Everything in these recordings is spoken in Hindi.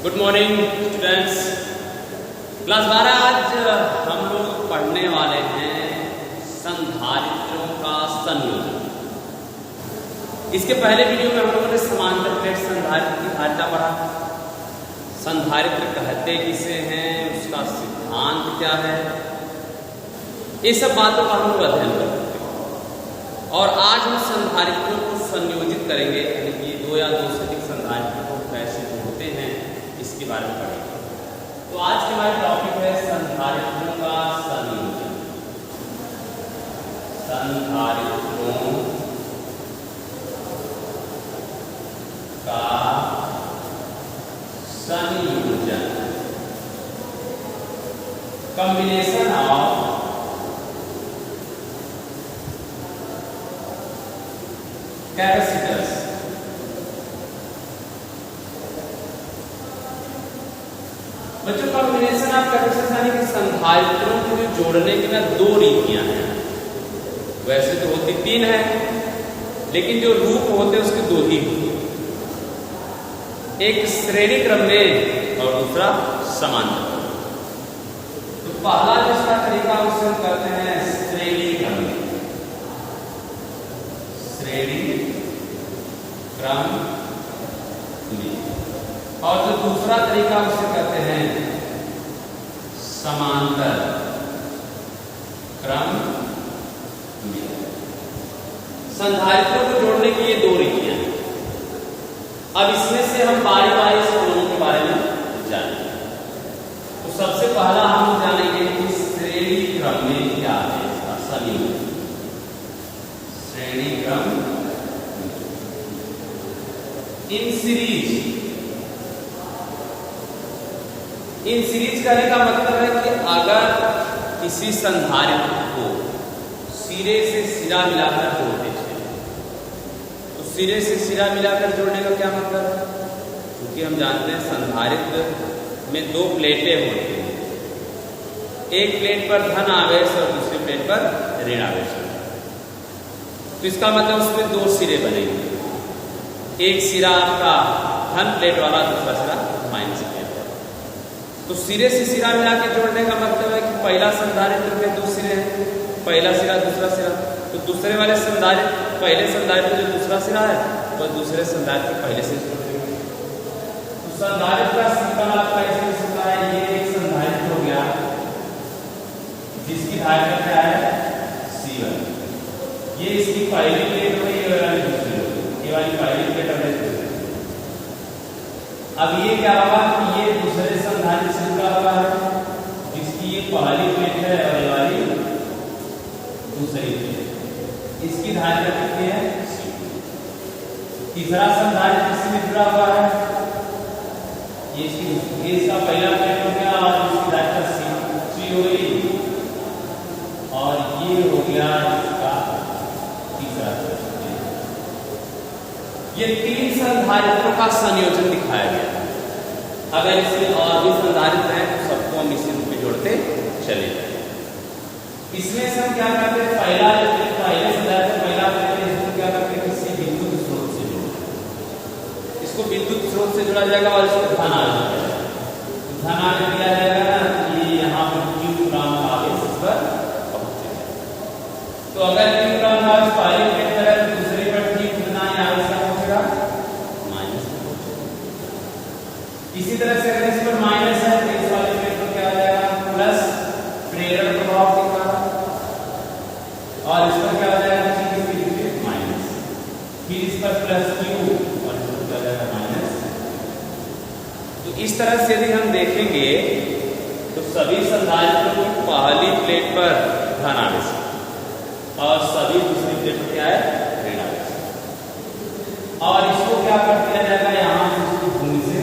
Good morning students. क्लास 12 आज हम लोग पढ़ने वाले हैं संधारित्रों का संयोजन। इसके पहले वीडियो में हम लोगों ने समांतर प्लेट संधारित्र की धारिता पढ़ा। संधारित्र कहते किसे हैं, उसका सिद्धांत क्या है, ये सब बातों का हम लोग अध्ययन करते हैं। और आज हम संधारित्रों को संयोजित करेंगे, यानी कि दो या दो से अधिक संधारित्र को कैसे जोड़ते हैं इसके बारे में पढ़ेंगे। तो आज के हमारे टॉपिक है संधारित्रों का संयोजन। संधारित्रों का संयोजन, कॉम्बिनेशन ऑफ कैपेसिटर्स बच्चों। कॉम्बिनेशन ऑफ कैपेसिटर्स यानी कि संधारित्रों को जो जोड़ने की ना दो रीतियां हैं। वैसे तो होती तीन है, लेकिन जो रूप होते हैं उसके दो ही होते हैं, एक श्रेणी क्रम में और दूसरा समांतर। तो पहला जिसका तरीका उसे हम कहते हैं श्रेणी क्रम में, श्रेणी क्रम में, और जो दूसरा तरीका उसे कहते हैं समांतर क्रम में। संधारित्रों को जोड़ने की ये दो रीतियां हैं। अब इसमें से हम बारी बारी से दोनों के बारे में जानेंगे। तो सबसे पहला हम जानेंगे कि श्रेणी क्रम में क्या है इसका संयोजन। श्रेणी क्रम इन सीरीज कहने का मतलब है कि अगर किसी संधारित्र को सिरे से सिरा मिलाकर जोड़ते हैं, तो सिरे से सिरा मिलाकर जोड़ने का क्या मतलब है? क्योंकि हम जानते हैं संधारित्र में दो प्लेटें होती हैं, एक प्लेट पर धन आवेश और दूसरी प्लेट पर ऋण आवेश। तो इसका मतलब उसमें दो सिरे बनेंगे, एक सिरा आपका धन प्लेट वाला, दूसरा सिरा माइनस प्लेट। तो सिरे से सिरा मिला के जोड़ने का मतलब है कि पहला संधारित्र में दो सिरे हैं, पहला सिरा दूसरा सिरा। तो दूसरे वाले संधारित्र, पहले संधारित्र जो दूसरा सिरा है वह दूसरे संधारित्र पहले से जोड़ देंगे। तो संधारित्र का सिंबल आपका ऐसे हो सकता है, ये एक संधारित्र हो गया जिसकी धारिता क्या है C1। ये इसकी पहली प्लेट हो गई, ये वाली दूसरी हो गई, ये वाली पहली प्लेट और दूसरी। अब ये क्या होगा कि ये दूसरे संधारित्र से जुड़ा हुआ है जिसकी ये पहली प्लेट है और ये वाली दूसरी प्लेट। इसकी धारिता कितनी है C। तीसरा संधारित्र इसमें जुड़ा हुआ है, ये इसका पहला प्लेट हो गया और इसकी धारिता C हो गई, और ये हो गया इसका तीसरा प्लेट। ये तीन संधारित्रों का संयोजन दिखाया गया। अगर इसमें और भी संधारित्र हैं तो सबको हम इसी रूप में जोड़ते चले जाएंगे। इसमें से हम क्या करते हैं, पहले संधारित्र पहला प्लेट है, इसको क्या करते हैं, किसी विद्युत स्रोत से जोड़ते। इसको विद्युत स्रोत से जोड़ा जाएगा और इसको धन आवेश दिया जाएगा। धन आवेश दिया जाएगा ना, ये यहाँ पर Q ग्राम का आवेश इस पर पहुंचेगा। तो अगर Q ग्राम का आवेश पहली प्लेट पर है तो दूसरी पर Q कितना आवेश का पहुंचेगा, माइनस में पहुंचेगा। इसी तरह से अगर इस पर माइनस है तो इस वाले प्लेट पर क्या आ जाएगा, प्लस प्रेरण प्रभाव के कारण, और इस पर क्या आ जाएगा, माइनस। फिर इस पर प्लस Q और इस पर क्या आ जाएगा, माइनस। तो इस तरह से यदि हम देखेंगे तो सभी संधारित्रों की पहली प्लेट पर धन आवेश और सभी दूसरी प्लेट पर क्या है, ऋण आवेश। और इसको क्या कर दिया जाएगा, यहाँ से इसको भूमि से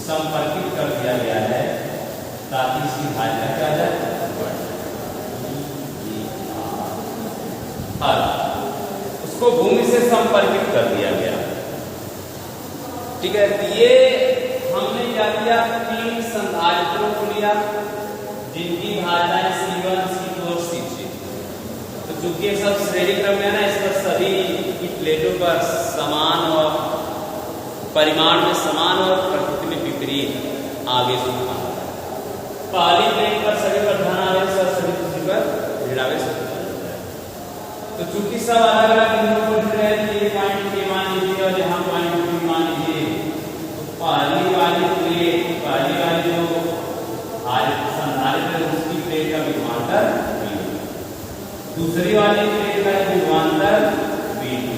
संपर्कित कर दिया गया है ताकि इसकी धारिता क्या जाए, उसको भूमि से संपर्कित कर दिया गया। ठीक है, ये हमने क्या किया, तीन संधारित्रों को लिया जिनकी धारिताएं C1, C2 और C3। तो चूंकि सब श्रेणी क्रम में है ना, इस पर सभी की प्लेटों पर समान और परिमाण में समान और प्रकृति में विपरीत आवेश उत्पन्न होता है। पहली प्लेट पर सभी पर धन आवेश और सभी दूसरी पर ऋण आवेश उत्पन्न होता है। तो चूंकि सब अलग अलग बिंदुओं पर जुड़े हैं, ये पॉइंट के मान लीजिए और यहाँ पॉइंट बी मान लीजिए, तो पहली वाली जो संधारित्र है उसकी प्लेट का विभवांतर V1, दूसरी वाली प्लेट का विभवांतर V2,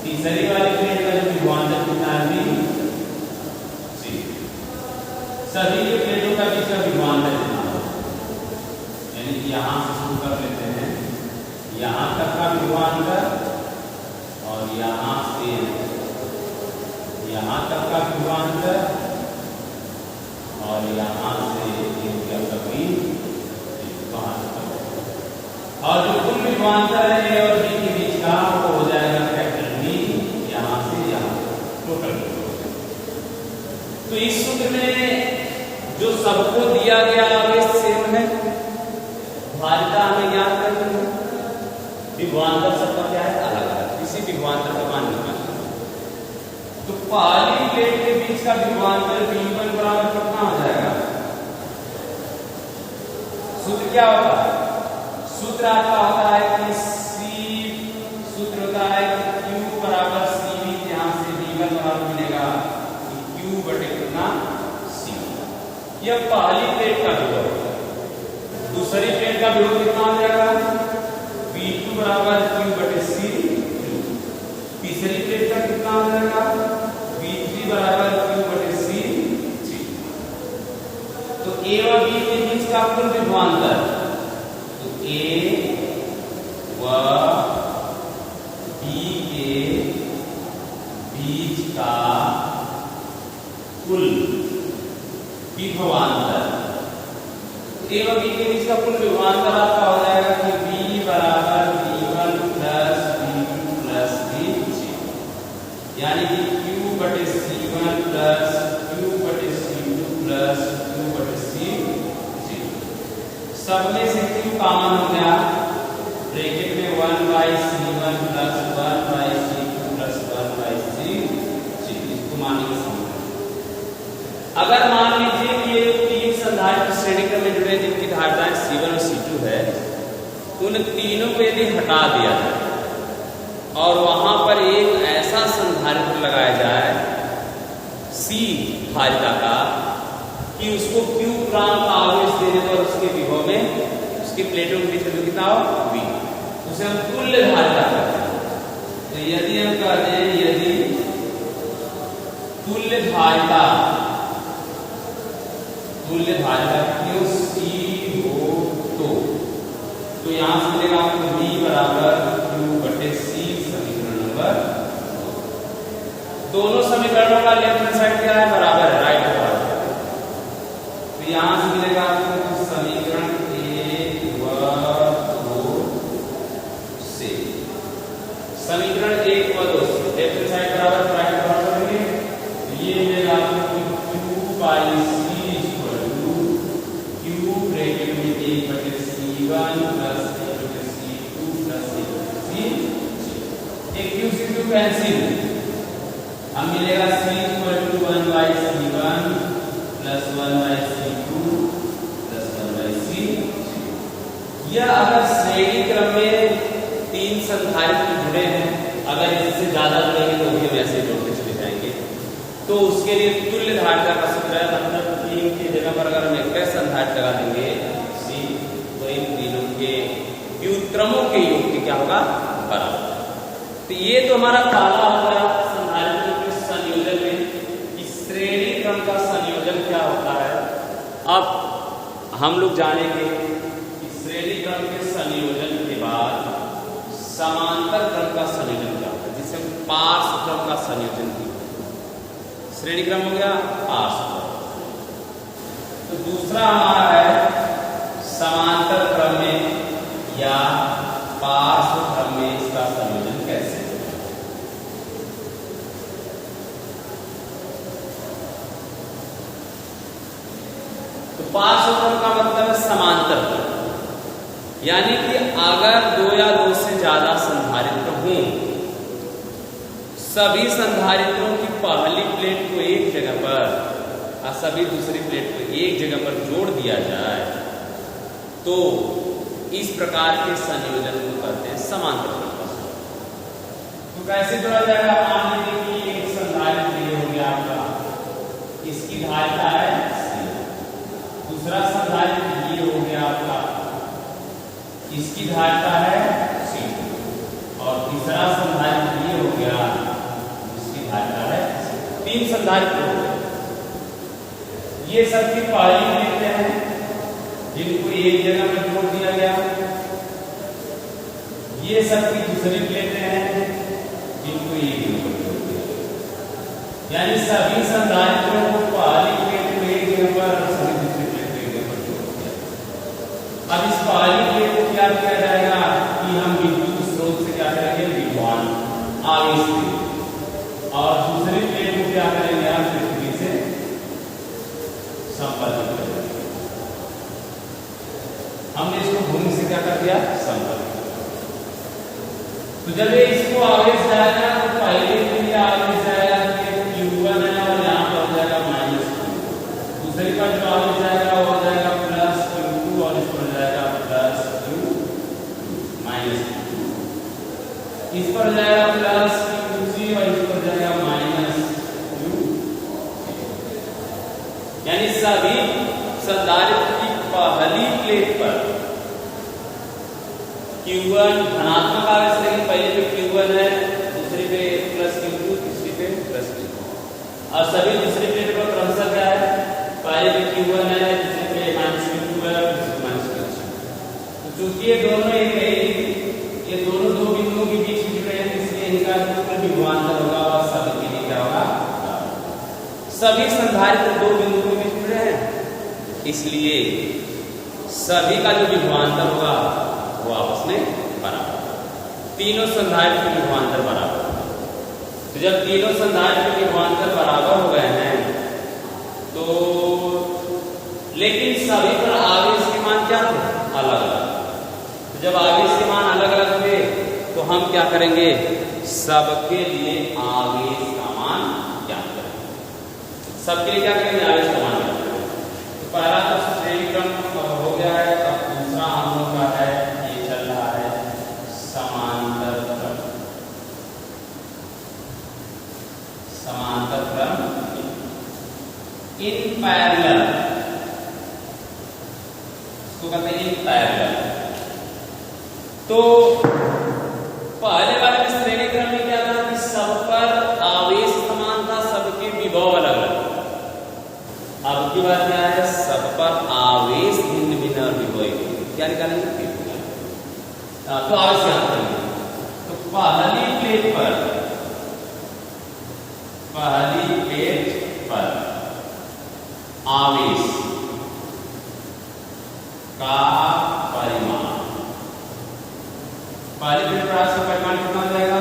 तीसरी वाली प्लेट का विभवांतर कितना है V3, सभी के प्लेटों का बीच का विभवांतर कितना होगा, यानी कि यहाँ से शुरू कर लेते हैं, यहाँ तक का विभवांतर और यहाँ से यहाँ तक का विभवांतर और यहाँ से कभी और जो कुल विभवांतर है A और B के बीच का वो हो जाएगा फैक्टर V, यहाँ से यहाँ टोटल। तो इस सूत्र में जो सबको दिया गया आवेश सेम है, भारिता हमें याद करनी है, विभवांतर सबका क्या है अलग अलग, इसी विभवांतर का मान निकालना। तो पहली प्लेट के बीच का विभवांतर V1 बराबर कितना हो जाएगा, सूत्र क्या होता है, सूत्र आपका होता है कि सूत्र होता है कि Q बराबर CV, यहाँ से V1 बराबर मिलेगा कि Q बटे कितना C। यह पहली प्लेट का विभव है। दूसरी प्लेट का विभव कितना हो जाएगा, V2 बराबर Q बटे C। तीसरी प्लेट का कितना हो जाएगा, V3 बराबर Q बटे C। तो A और B के बीच का कुल विभवांतर, तो A व B के बीच का कुल विभवांतर, A व B के बीच का कुल विभवांतर आपका हो जाएगा कि B बराबर V1 plus V2 plus V3, यानी कि Q बटे C1 प्लस Q बटे C2 प्लस Q बटे C3। सब में से Q कॉमन हो गया, ब्रैकेट में 1 by C1 plus 1 by C2 plus 1 by C3, इसको मानेंगे समीकरण। अगर मान लीजिए कि ये तीन संधारित्र श्रेणी क्रम में जुड़े जिनकी धारिताएं C1 और C2 है, उन तीनों को यदि हटा दिया जाए और वहां पर एक ऐसा संधारित्र लगाया जाए C धारिता का कि उसको Q प्रांत आवेश देने पर उसके विभव में उसके प्लेटों के बीच में कितना हो V, उसे हम तुल्य धारिता कहते हैं। तो यदि हम कहते हैं यदि तुल्य धारिता Q C हो तो यहां से मिलेगा आपको V बराबर Q बटे C, समीकरण नंबर 2। दोनों समीकरणों का लेफ्ट हैंड साइड क्या है, बराबर है, राइट बराबर। तो यहां से मिलेगा आपको समीकरण 1 व 2 से, समीकरण 1 व 2 से लेफ्ट हैंड साइड बराबर राइट बराबर करेंगे, ये मिलेगा आपको Q by C Q bracket में 1 बटे C1 प्लस 1 बटे C2 प्लस 1 बटे C3। एक Q से Q कैंसिल, हम मिलेगा C equal to 1 by C1 plus 1 by C2 plus 1 by C3। यह अगर श्रेणी क्रम में तीन संधारित्र जुड़े हैं, अगर इससे ज्यादा जुड़ेंगे तो भी हम ऐसे जोड़ते चले जाएंगे, तो उसके लिए तुल्य धारिता का सूत्र है, मतलब तीन की जगह पर अगर हम एक संधारित्र लगा देंगे C, तो इन तीनों के व्युत्क्रमों के योग के क्या होगा, बराबर। तो ये तो हमारा पहला हो गया संधारित्रों के संयोजन में कि श्रेणी क्रम का संयोजन क्या होता है। अब हम लोग जानेंगे कि श्रेणी क्रम के संयोजन के बाद समांतर क्रम का संयोजन क्या होता है, जिसे हम पार्श्व क्रम का संयोजन भी। श्रेणी क्रम हो गया पार्श्व क्रम, तो दूसरा हमारा है समांतर क्रम में या पार्श्व क्रम में इसका संयोजन कैसे। तो पार्श्व क्रम का मतलब है समांतर क्रम, यानी कि अगर दो या दो से ज्यादा संधारित्र हों, सभी संधारित्रों की पहली प्लेट को एक जगह पर और सभी दूसरी प्लेट को एक जगह पर जोड़ दिया जाए तो इस प्रकार के संयोजन को कहते हैं समांतर प्रकाश। तो कैसे जोड़ा जाएगा? मान लीजिए कि एक संधारित्र ये हो गया आपका, इसकी धारिता है C, दूसरा संधारित्र ये हो गया आपका, इसकी धारिता है C, और तीसरा संधारित्र ये हो गया, इसकी धारिता है C। 3 संधारित्र हो गए। ये सबकी पहली प्लेटें हैं जिनको एक जगह में जोड़ दिया गया। ये सबकी दूसरी प्लेटें हैं जिनको एक जगह पर जोड़ दिया गया। यानी सभी संधारित्रों को पहली प्लेट में एक जगह पर और सभी दूसरी प्लेट में एक जगह पर जोड़ दिया। अब इस पहली प्लेट को क्या किया जाएगा कि हम विद्युत स्रोत से क्या करेंगे? विद्युत आवेश देंगे, और दूसरी प्लेट को क्या करेंगे? हम पृथ्वी से संपर्क करेंगे। हमने इसको भूमि से क्या कर दिया? संपर्क। तो जब ये इसको आवेश जाएगा तो पहले के लिए आवेश जाएगा कि Q1 है और यहाँ पर हो जाएगा -Q2, दूसरी पर जो आवेश जाएगा वो हो जाएगा +Q2 और इस पर जाएगा +Q2 -Q2, इस पर जाएगा +Q3 और इस पर जाएगा -Q3। यानी सभी संधारित्र की पहली प्लेट पर Q1 धनात्मक आवेश लेंगे। पहले पे Q1 है, दूसरी पे +Q2, तीसरी पे +Q2, और सभी दूसरी प्लेट पर क्रमशः क्या है? पहले पे Q1 है, दूसरी पे -Q2 है, दूसरी पे -Q3। तो चूंकि ये दोनों ये दोनों दो बिंदुओं के बीच जुड़ रहे हैं, इसलिए इनका कुल विभवांतर होगा और सभी के लिए क्या होगा? सभी संधारित्र दो बिंदुओं के बीच जुड़ रहे हैं, इसलिए सभी का जो विभवांतर होगा वो आपस में बराबर, तीनों संधारित्र के विभवांतर बराबर। तो जब तीनों संधारित्र के विभवांतर बराबर हो गए हैं तो लेकिन सभी पर आवेश के मान क्या थे? अलग अलग। तो जब आवेश के मान अलग अलग थे तो हम क्या करेंगे? सबके लिए आवेश का मान ज्ञात करेंगे। सबके लिए क्या करेंगे? आवेश का मान ज्ञात करेंगे। तो पहला तो श्रेणी क्रम हो गया है। अब दूसरा हम लोग का है, ये चल रहा है समांतर क्रम। समांतर क्रम इन पैरेलल, इसको कहते हैं इन पैरेलल। तो पहले वाले में श्रेणी क्रम में क्या था कि सब पर आवेश समान था, सबके विभव अलग अलग। अब की बात क्या है? सब पर आवेश भिन्न भिन्न और विभव क्या निकालेंगे? तो आवेश याद करेंगे। तो पहली प्लेट पर आवेश का परिमाण, पहली प्लेट पर आवेश का परिमाण कितना हो जाएगा?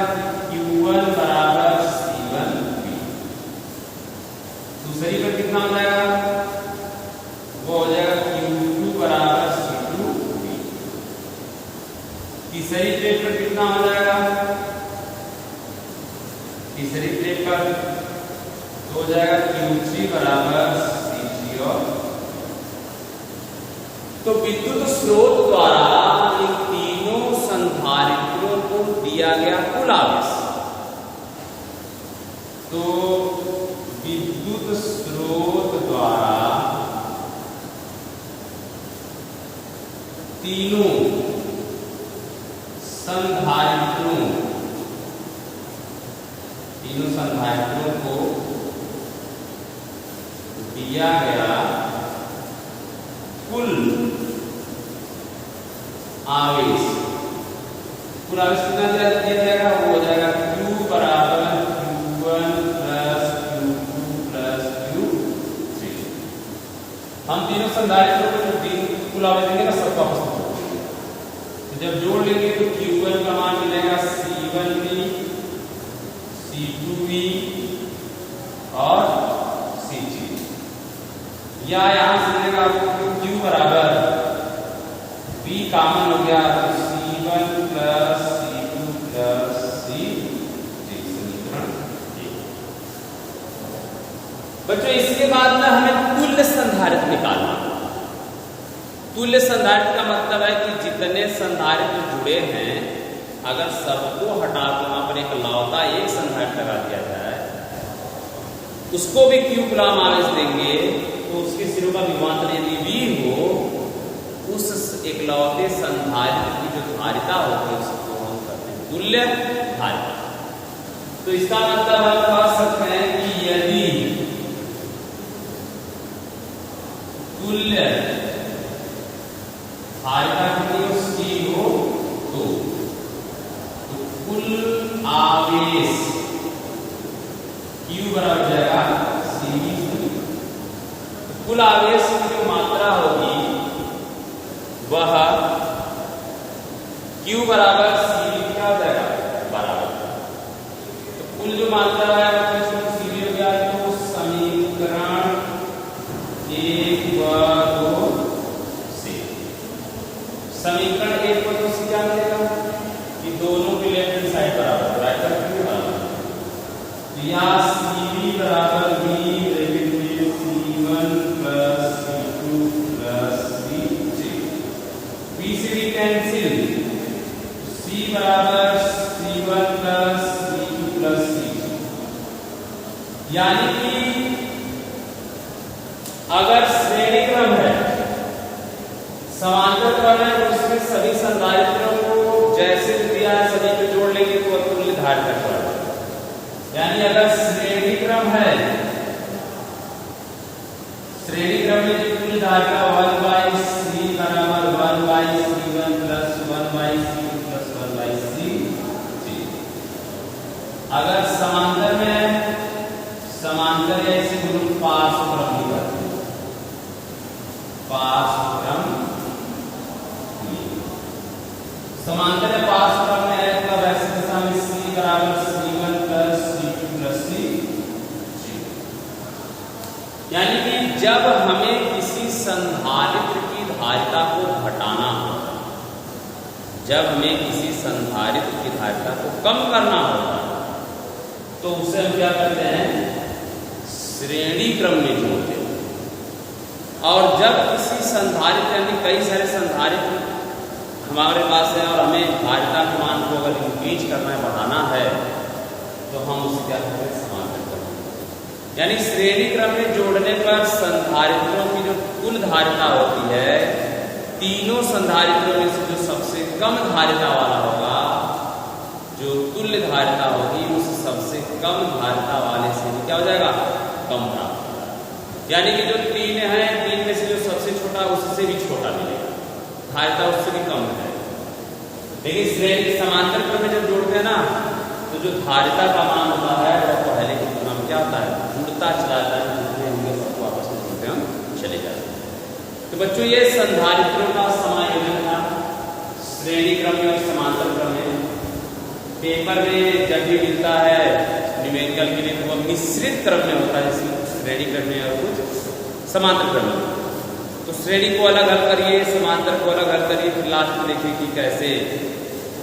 Q1 बराबर C1V। दूसरी पर कितना हो जाएगा? वो हो जाएगा Q2 बराबर C2V। तीसरी प्लेट पर कितना हो जाएगा? तीसरी प्लेट पर तो हो जाएगा Q3 बराबर C0। तो विद्युत स्रोत द्वारा इन तीनों संधारित्रों को दिया गया कुल आवेश, तो विद्युत स्रोत द्वारा तीनों संधारित्रों को दिया गया कुल आवेश कितना दिया जाएगा? वो हो जाएगा Q बराबर Q1 plus Q2 plus Q3। हम तीनों संधारित्रों को जो कुल आवेश देंगे ना, सबको आपस में जोड़ देंगे। तो जब जोड़ लेंगे तो Q1 का मान मिलेगा C1V, C2V और C3। या यहां से मिलेगा आपको Q बराबर V कॉमन हो गया तो C1 plus C2 plus C3। समीकरण 1। बच्चों इसके बाद में हमें तुल्य संधारित्र निकालना। तुल्य संधारित्र का मतलब है कि जितने संधारित्र जुड़े हैं अगर सबको हटा कर वहां पर एक लौता एक संधारित्र लगा दिया जाए, उसको भी Q कूलम आवेश देंगे तो उसके सिरों का विभवांतर यदि V हो, उस एकलौते संधारित्र की जो धारिता होती है उसको हम कहते हैं तुल्य धारिता। तो इसका मतलब हम कह सकते हैं कि यदि तुल्य धारिता कितनी C हो तो कुल आवेश Q बराबर जाएगा CV। कुल आवेश की जो मात्रा होगी वह Q बराबर CV क्या हो जाएगा बराबर। तो कुल जो मात्रा है वो CV हो गया। तो समीकरण 1 व 2 से समीकरण 1 व 2 से क्या मिलेगा कि दोनों की लेफ्ट हैंड साइड बराबर राइट हैंड साइड बराबर। तो यहाँ CV बराबर V C1 plus C2 plus C3। V से V कैंसिल, C बराबर C1 plus C2 plus C3। यानी कि अगर श्रेणी क्रम है, समांतर क्रम है तो उसमें सभी संधारित्रों को जैसे दिया है सभी को जोड़ लेंगे तो तुल्य धारिता कहलाएगा। यानी अगर श्रेणी क्रम है, श्रेणी क्रम में जो तुल्य धारिता 1/C बराबर 1/C1 plus 1/C2 plus 1/C3। अगर समांतर में, समांतर या इसे बोलो पार्श्व क्रम भी करते हैं, पार्श्व क्रम। समांतर या पार्श्व क्रम में है तो वैसे दिशा में C बराबर C1 plus C2 plus C3। यानी कि जब हमें किसी संधारित्र की धारिता को घटाना होगा, जब हमें किसी संधारित्र की धारिता को कम करना होगा तो उसे हम क्या करते हैं श्रेणी क्रम में जोड़ते हैं। और जब किसी संधारित्र यानी कई सारे संधारित्र हमारे पास है और हमें धारिता के मान को अगर इंक्रीज करना है, बढ़ाना है, तो हम उसे क्या करते हैं समांतर करते हैं। यानी श्रेणी क्रम में जोड़ने पर संधारित्रों की जो कुल धारिता होती है, तीनों संधारित्रों में से जो सबसे कम धारिता वाला होगा, जो तुल्य धारिता होगी, उस सबसे कम धारिता वाले से क्या हो जाएगा कम प्राप्त होगा। यानी कि जो 3 है, 3 में से जो सबसे छोटा उससे भी छोटा मिलेगा, धारिता उससे भी कम है। लेकिन श्रेणी समांतर क्रम में जब जोड़ते हैं ना तो जो धारिता का मान होता है वह पहले की तुलना में क्या होता है जुड़ता चला जाता है, जितने होंगे सबको आपस में जोड़ते हम चले जाते हैं। तो बच्चों ये संधारित्रों का समायोजन था श्रेणी क्रम में और समांतर क्रम में। पेपर में जब भी मिलता है न्यूमेरिकल के लिए तो वह मिश्रित क्रम में होता है, जिसमें श्रेणी क्रम में और कुछ समांतर क्रम में। तो श्रेणी को अलग हल करिए, समांतर को अलग हल करिए, फिर लास्ट में देखिए कि कैसे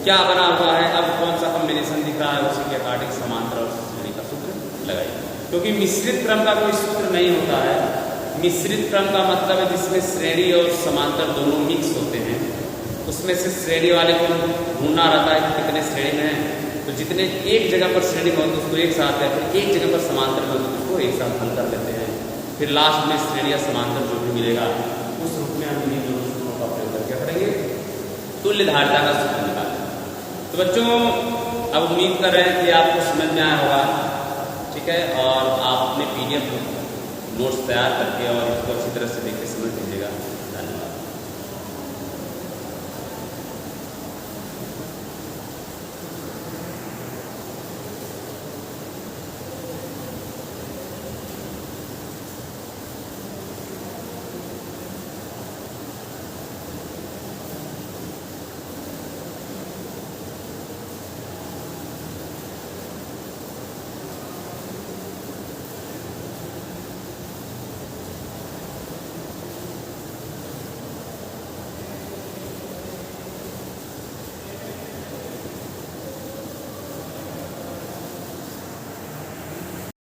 क्या बना हुआ है। अब कौन सा कॉम्बिनेशन दिख रहा है उसी के अकॉर्डिंग समांतर और श्रेणी का सूत्र लगाइए। क्योंकि मिश्रित क्रम का कोई सूत्र नहीं होता है। मिश्रित क्रम का मतलब है जिसमें श्रेणी और समांतर दोनों मिक्स होते हैं। उसमें से श्रेणी वाले को ढूंढना रहता है कि कितने श्रेणी में है, तो जितने एक जगह पर श्रेणी में होते उसको एक साथ है, फिर एक जगह पर समांतर में होते उसको एक साथ हल कर लेते हैं। फिर लास्ट में श्रेणी या समांतर जो भी मिलेगा उस रूप में हम इन दोनों सूत्रों का प्रयोग करके करेंगे तुल्य धारिता का सूत्र निकालेंगे। तो बच्चों अब उम्मीद कर रहे हैं कि आपको समझ में आया होगा, ठीक है, और आप अपने PDF नोट्स तैयार करके और इसको अच्छी तरह से देख के